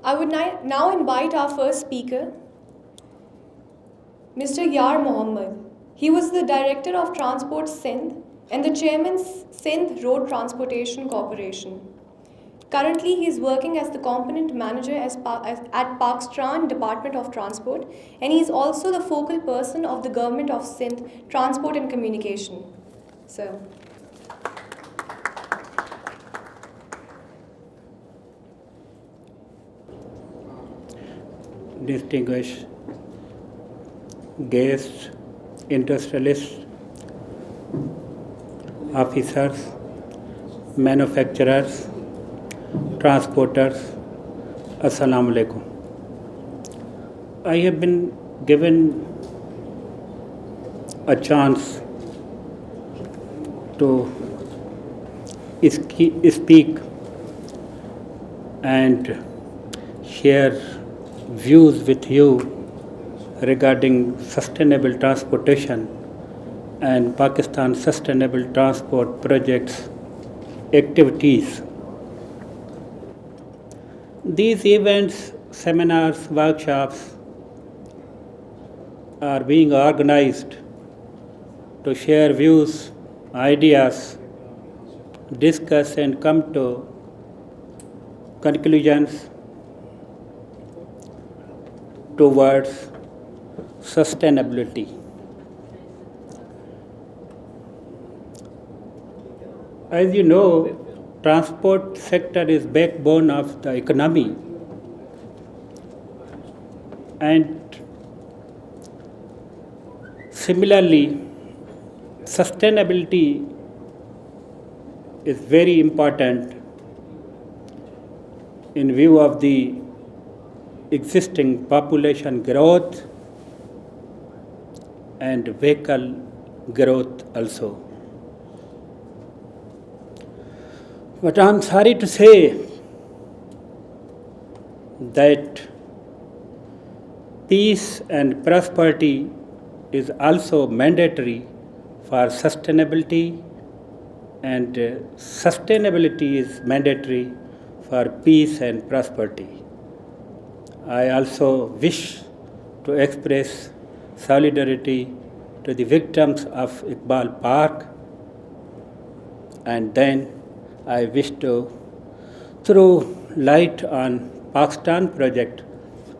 I would now invite our first speaker, Mr. Yar Mohammed. He was the Director of Transport Sindh and the Chairman Sindh Road Transportation Corporation. Currently, he is working as the Component Manager at Part-3 Department of Transport, and he is also the focal person of the Government of Sindh Transport and Communication. Sir. Distinguished guests, industrialists, officers, manufacturers, transporters, Assalamu alaikum. I have been given a chance to speak and share views with you regarding sustainable transportation and Pakistan Sustainable Transport Project's activities. These events, seminars, workshops are being organized to share views, ideas, discuss and come to conclusions towards sustainability. As you know, transport sector is backbone of the economy, and similarly, sustainability is very important in view of the existing population growth and vehicle growth also. But I'm sorry to say that peace and prosperity is also mandatory for sustainability, and sustainability is mandatory for peace and prosperity. I also wish to express solidarity to the victims of Iqbal Park, and then I wish to throw light on Pakistan project.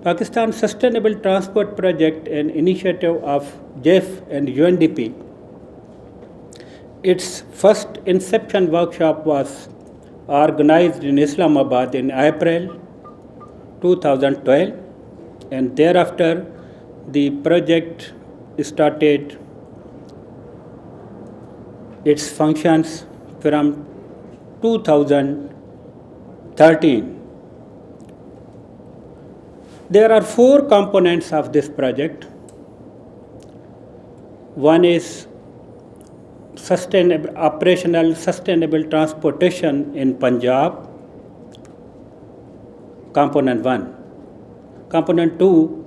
Pakistan Sustainable Transport Project, an initiative of JEF and UNDP. Its first inception workshop was organized in Islamabad in April 2012, and thereafter the project started its functions from 2013. There are 4 components of this project. One is operational sustainable transportation in Punjab, component 1. Component 2,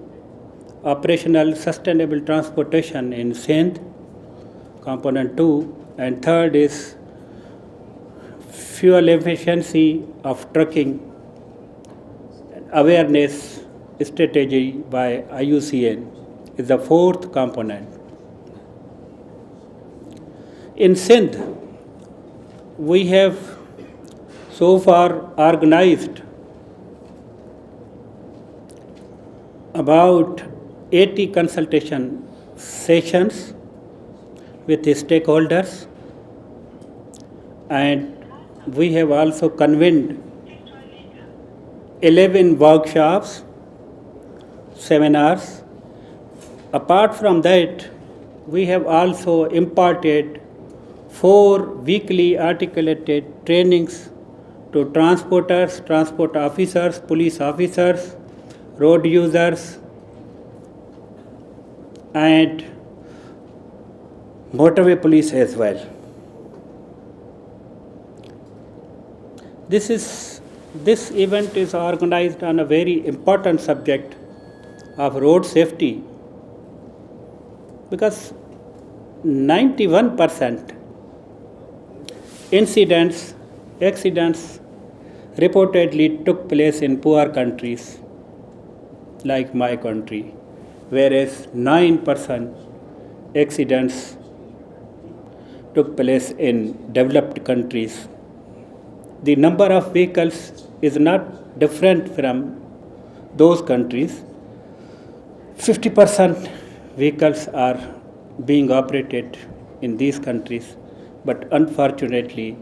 operational sustainable transportation in Sindh, component 2. And third is fuel efficiency of trucking awareness strategy by IUCN is the 4th component. In Sindh, we have so far organized about 80 consultation sessions with the stakeholders, and we have also convened 11 workshops, seminars. Apart from that, we have also imparted 4 weekly articulated trainings to transporters, transport officers, police officers, road users, and motorway police as well. This event is organized on a very important subject of road safety, because 91% accidents reportedly took place in poor countries like my country, whereas 9% accidents took place in developed countries. The number of vehicles is not different from those countries. 50% vehicles are being operated in these countries, but unfortunately,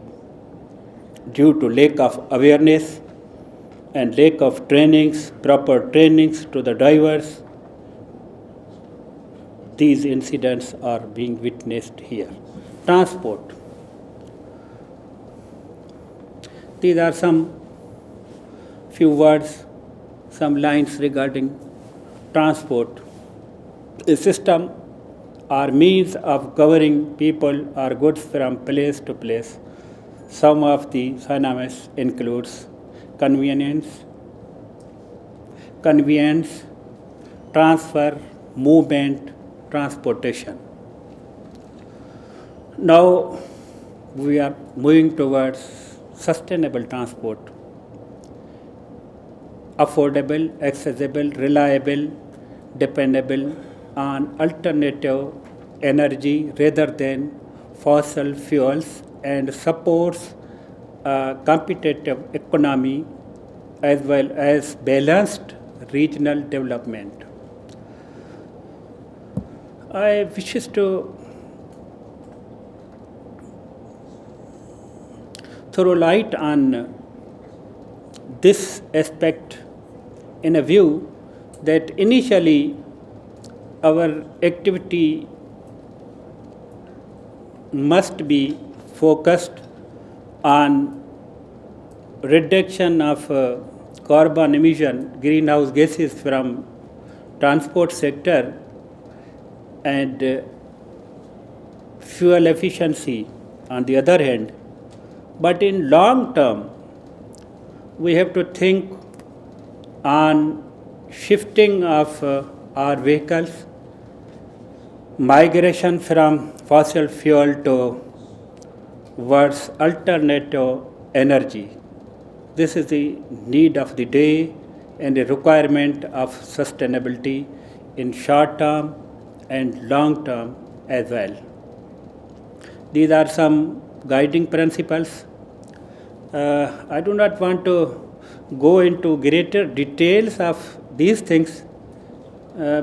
due to lack of awareness and lack of trainings, proper trainings to the drivers, these incidents are being witnessed here. Transport. These are some few words, some lines regarding transport. A system or means of covering people or goods from place to place. Some of the synonyms includes convenience, transfer, movement, transportation. Now we are moving towards sustainable transport. Affordable, accessible, reliable, dependable on alternative energy rather than fossil fuels, and supports a competitive economy as well as balanced regional development. I wish to throw light on this aspect in a view that initially our activity must be focused on reduction of carbon emission, greenhouse gases from transport sector, and fuel efficiency on the other hand. But in long term, we have to think on shifting of our vehicles, migration from fossil fuel towards alternative energy. This is the need of the day and a requirement of sustainability in short term and long term as well. These are some guiding principles. I do not want to go into greater details of these things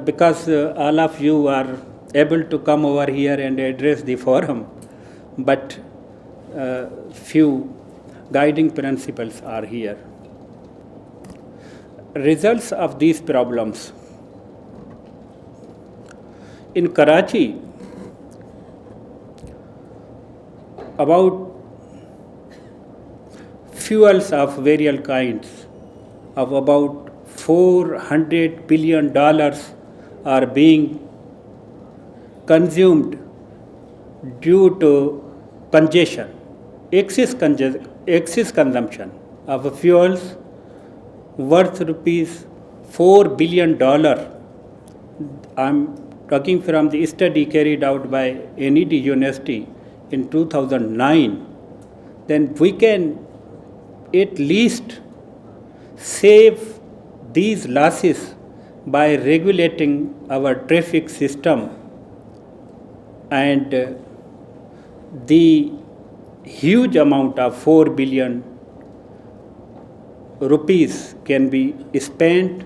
because all of you are able to come over here and address the forum, but few guiding principles are here. Results of these problems. In Karachi, about fuels of various kinds of about $400 billion are being consumed due to congestion, excess consumption of fuels worth rupees $4 billion. I'm talking from the study carried out by NED University in 2009. Then we can at least save these losses by regulating our traffic system, and the huge amount of 4 billion rupees can be spent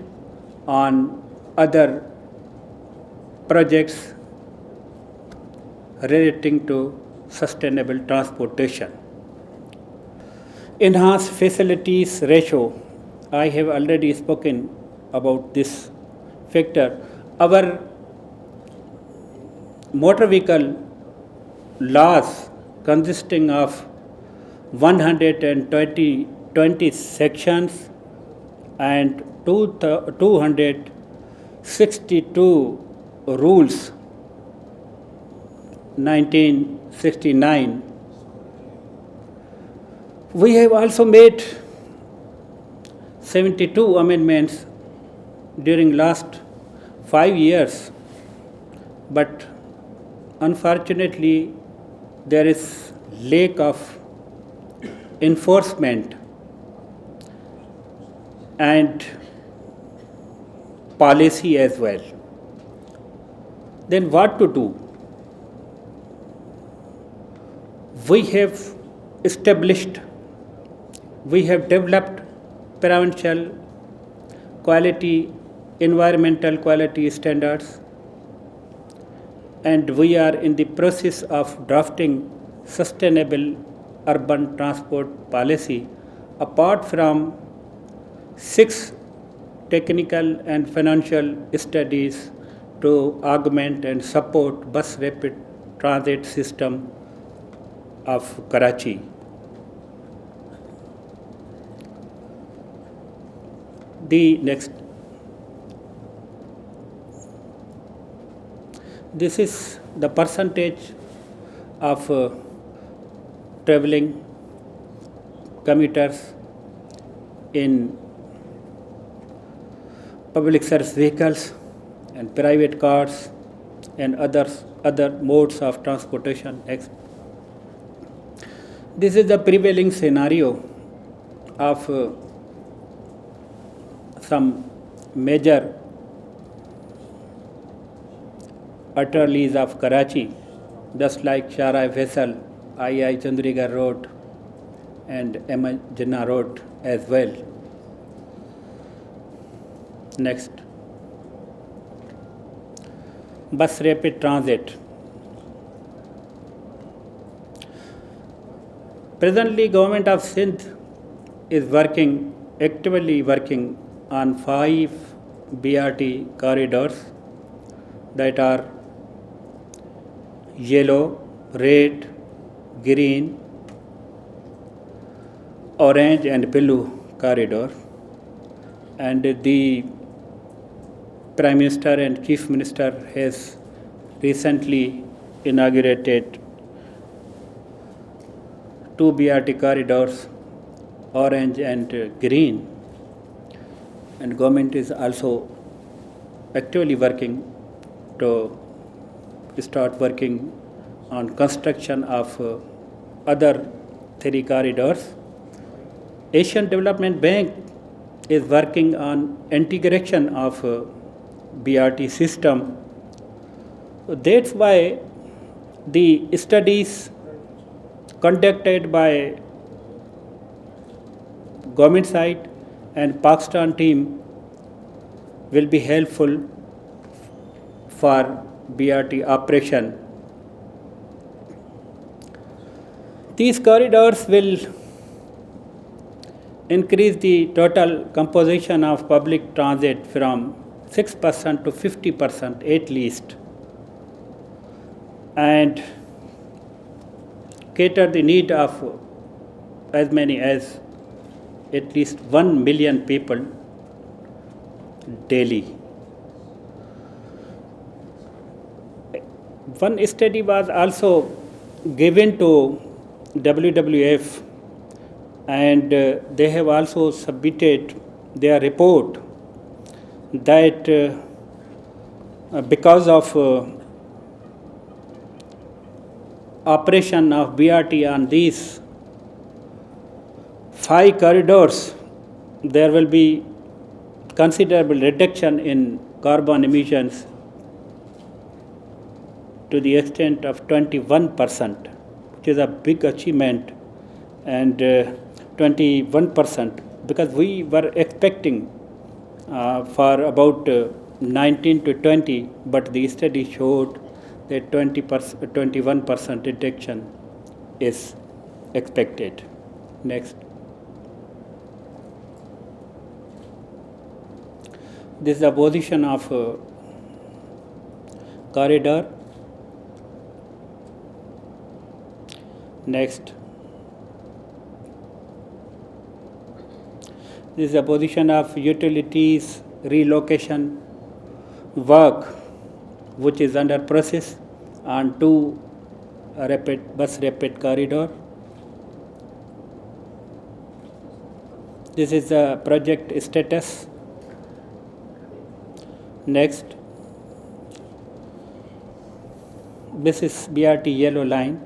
on other projects relating to sustainable transportation. Enhanced facilities ratio. I have already spoken about this factor. Our motor vehicle laws consisting of 120 sections and 262 rules, 1969. We have also made 72 amendments during last 5 years, but unfortunately there is lack of enforcement and policy as well. Then what to do? We have developed provincial quality, environmental quality standards, and we are in the process of drafting sustainable urban transport policy apart from 6 technical and financial studies to augment and support bus rapid transit system of Karachi. The next, this is the percentage of traveling commuters in public service vehicles and private cars and other modes of transportation. This is the prevailing scenario of some major arteries of Karachi, just like Sharai Faisal, II Chandrigarh Road and M. Jinnah Road as well. Next, bus rapid transit. Presently, Government of Sindh is actively working on 5 BRT corridors that are yellow, red, green, orange and blue corridor, and the Prime Minister and Chief Minister has recently inaugurated 2 BRT corridors, orange and green, and government is also actively working to start working on construction of other 3 corridors. Asian Development Bank is working on integration of BRT system. So that's why the studies conducted by government side and Pakistan team will be helpful for BRT operation. These corridors will increase the total composition of public transit from 6% to 50% at least, and cater the need of as many as at least 1 million people daily. One study was also given to WWF, and they have also submitted their report that because of operation of BRT on these 5 corridors, there will be considerable reduction in carbon emissions to the extent of 21%, which is a big achievement, and 21%, because we were expecting for about 19 to 20, but the study showed that 21% reduction is expected. Next. This is the position of corridor. Next. This is the position of utilities relocation work, which is under process on 2 bus rapid corridor. This is the project status. Next, this is BRT yellow line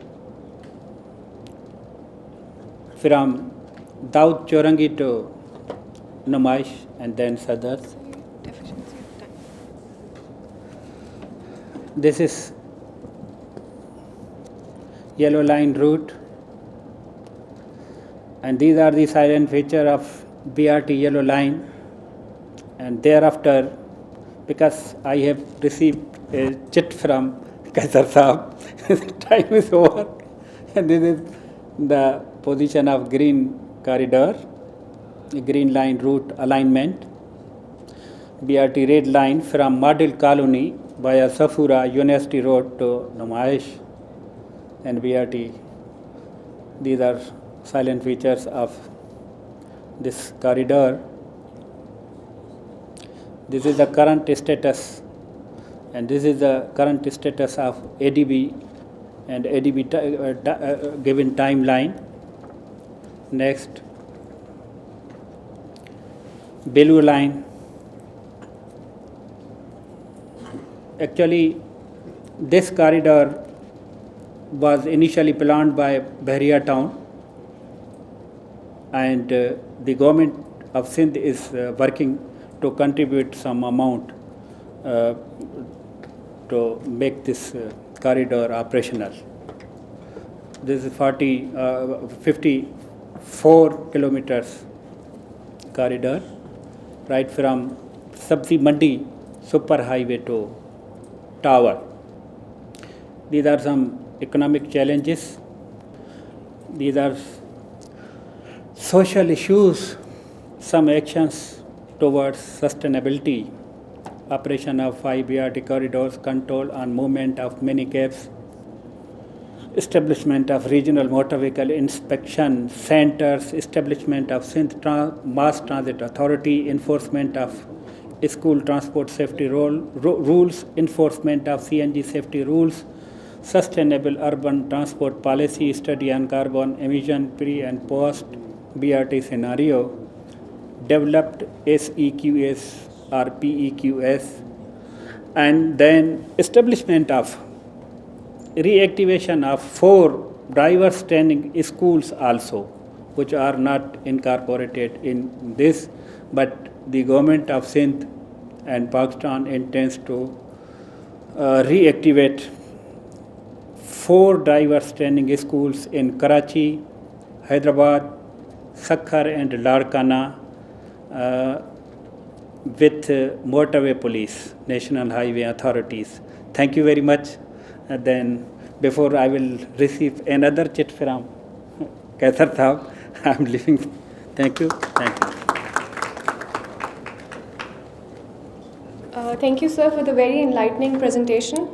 from Daud Chorangi to Numaish and then Sadar. Deficiency of time. This is yellow line route, and these are the silent feature of BRT yellow line. And thereafter, because I have received a chit from Kaisar Saab, time is over, and this is the position of green corridor, green line route alignment. BRT red line from Model Colony via Safura University Road to Numaish, and BRT. These are silent features of this corridor. This is the current status, and this is the current status of ADB and ADB given timeline. Next, Belu line. Actually, this corridor was initially planned by Bahria town, and the government of Sindh is working to contribute some amount to make this corridor operational. This is 54 kilometers corridor, right from Sabzi Mandi super highway to Tower. These are some economic challenges. These are social issues, some actions towards sustainability, operation of 5 BRT corridors, control on movement of minicabs, establishment of regional motor vehicle inspection centers, establishment of Sindh Mass Transit Authority, enforcement of school transport safety rules, enforcement of CNG safety rules, sustainable urban transport policy, study on carbon emission pre and post BRT scenario, developed SEQS or PEQS, and then establishment of reactivation of 4 driver's training schools also, which are not incorporated in this, but the government of Sindh and Pakistan intends to reactivate 4 driver's training schools in Karachi, Hyderabad, Sakhar and Larkana with motorway police, national highway authorities. Thank you very much. Then before I will receive another chit from Kaisar Saab, I am leaving. Thank you. Thank you. Thank you, sir, for the very enlightening presentation.